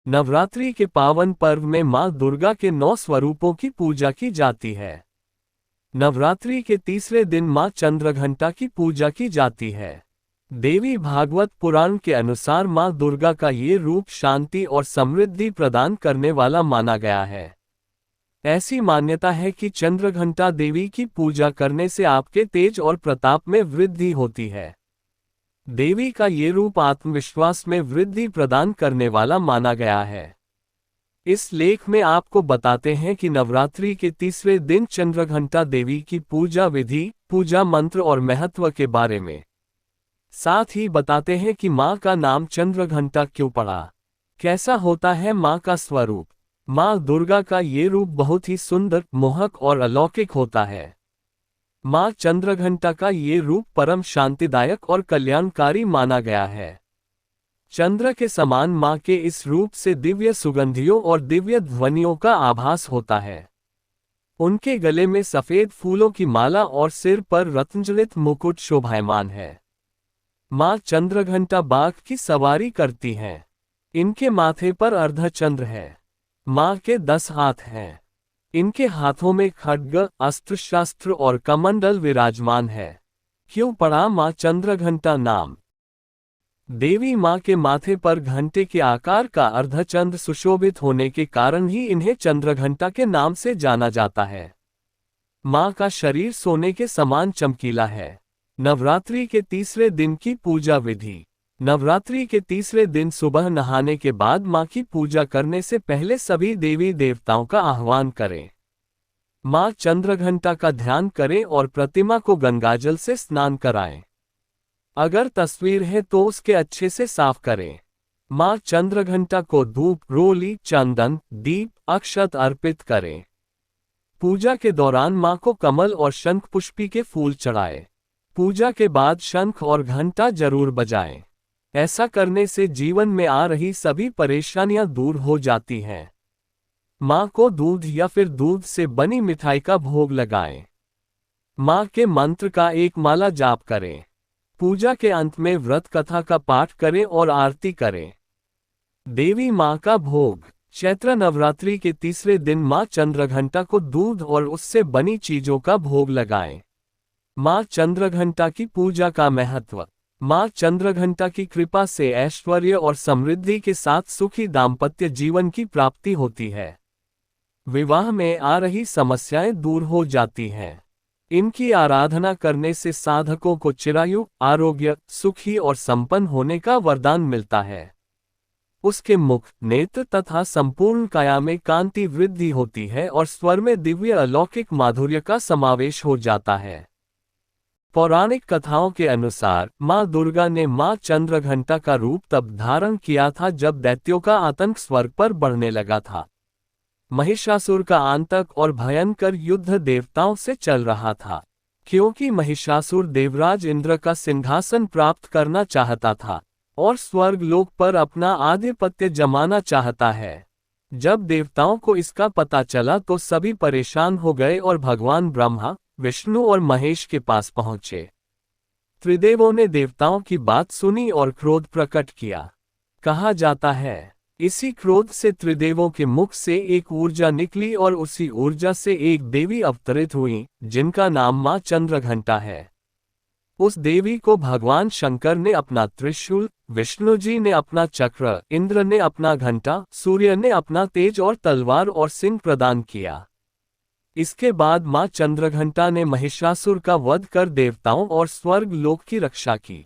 नवरात्रि के पावन पर्व में मां दुर्गा के 9 स्वरूपों की पूजा की जाती है। नवरात्रि के तीसरे दिन मां चंद्रघंटा की पूजा की जाती है। देवी भागवत पुराण के अनुसार मां दुर्गा का ये रूप शांति और समृद्धि प्रदान करने वाला माना गया है। ऐसी मान्यता है कि चंद्रघंटा देवी की पूजा करने से आपके तेज और प्रताप में वृद्धि होती है। देवी का ये रूप आत्मविश्वास में वृद्धि प्रदान करने वाला माना गया है। इस लेख में आपको बताते हैं कि नवरात्रि के तीसरे दिन चंद्रघंटा देवी की पूजा विधि, पूजा मंत्र और महत्व के बारे में। साथ ही बताते हैं कि मां का नाम चंद्रघंटा क्यों पड़ा, कैसा होता है मां का स्वरूप। मां दुर्गा का ये रूप बहुत ही सुंदर, मोहक और अलौकिक होता है। मां चंद्रघंटा का ये रूप परम शांतिदायक और कल्याणकारी माना गया है। चंद्र के समान मां के इस रूप से दिव्य सुगंधियों और दिव्य ध्वनियों का आभास होता है। उनके गले में सफेद फूलों की माला और सिर पर रत्नजड़ित मुकुट शोभायमान है। मां चंद्रघंटा बाघ की सवारी करती हैं। इनके माथे पर अर्धचंद्र है। मां के 10 हाथ हैं। इनके हाथों में खड्ग, अस्त्र शस्त्र और कमंडल विराजमान है। क्यों पड़ा मां चंद्रघंटा नाम? देवी मां के माथे पर घंटे के आकार का अर्धचंद्र सुशोभित होने के कारण ही इन्हें चंद्रघंटा के नाम से जाना जाता है। मां का शरीर सोने के समान चमकीला है। नवरात्रि के तीसरे दिन की पूजा विधि। नवरात्रि के तीसरे दिन सुबह नहाने के बाद मां की पूजा करने से पहले सभी देवी देवताओं का आह्वान करें। मां चंद्रघंटा का ध्यान करें और प्रतिमा को गंगाजल से स्नान कराएं। अगर तस्वीर है तो उसके अच्छे से साफ करें। मां चंद्रघंटा को धूप, रोली, चंदन, दीप, अक्षत अर्पित करें। पूजा के दौरान मां को कमल और शंख पुष्पी के फूल चढ़ाएं। पूजा के बाद शंख और घंटा जरूर बजाएं। ऐसा करने से जीवन में आ रही सभी परेशानियां दूर हो जाती हैं। मां को दूध या फिर दूध से बनी मिठाई का भोग लगाएं। मां के मंत्र का एक माला जाप करें। पूजा के अंत में व्रत कथा का पाठ करें और आरती करें। देवी मां का भोग। चैत्र नवरात्रि के तीसरे दिन मां चंद्रघंटा को दूध और उससे बनी चीजों का भोग लगाएं। मां चंद्रघंटा की पूजा का महत्व। मां चंद्रघंटा की कृपा से ऐश्वर्य और समृद्धि के साथ सुखी दाम्पत्य जीवन की प्राप्ति होती है। विवाह में आ रही समस्याएं दूर हो जाती हैं। इनकी आराधना करने से साधकों को चिरायु, आरोग्य, सुखी और संपन्न होने का वरदान मिलता है। उसके मुख, नेत्र तथा संपूर्ण काया में कांति वृद्धि होती है और स्वर में दिव्य अलौकिक माधुर्य का समावेश हो जाता है। पौराणिक कथाओं के अनुसार मां दुर्गा ने मां चंद्रघंटा का रूप तब धारण किया था जब दैत्यों का आतंक स्वर्ग पर बढ़ने लगा था। महिषासुर का आतंक और भयंकर युद्ध देवताओं से चल रहा था। क्योंकि महिषासुर देवराज इंद्र का सिंहासन प्राप्त करना चाहता था और स्वर्ग लोक पर अपना आधिपत्य जमाना चाहता है। जब देवताओं को इसका पता चला तो सभी परेशान हो गए और भगवान ब्रह्मा, विष्णु और महेश के पास पहुंचे। त्रिदेवों ने देवताओं की बात सुनी और क्रोध प्रकट किया। कहा जाता है, इसी क्रोध से त्रिदेवों के मुख से एक ऊर्जा निकली और उसी ऊर्जा से एक देवी अवतरित हुई, जिनका नाम मां चंद्रघंटा है। उस देवी को भगवान शंकर ने अपना त्रिशूल, विष्णु जी ने अपना चक्र, इंद्र ने अपना घंटा, सूर्य ने अपना तेज और तलवार और सिंह प्रदान किया। इसके बाद मां चंद्रघंटा ने महिषासुर का वध कर देवताओं और स्वर्ग लोक की रक्षा की।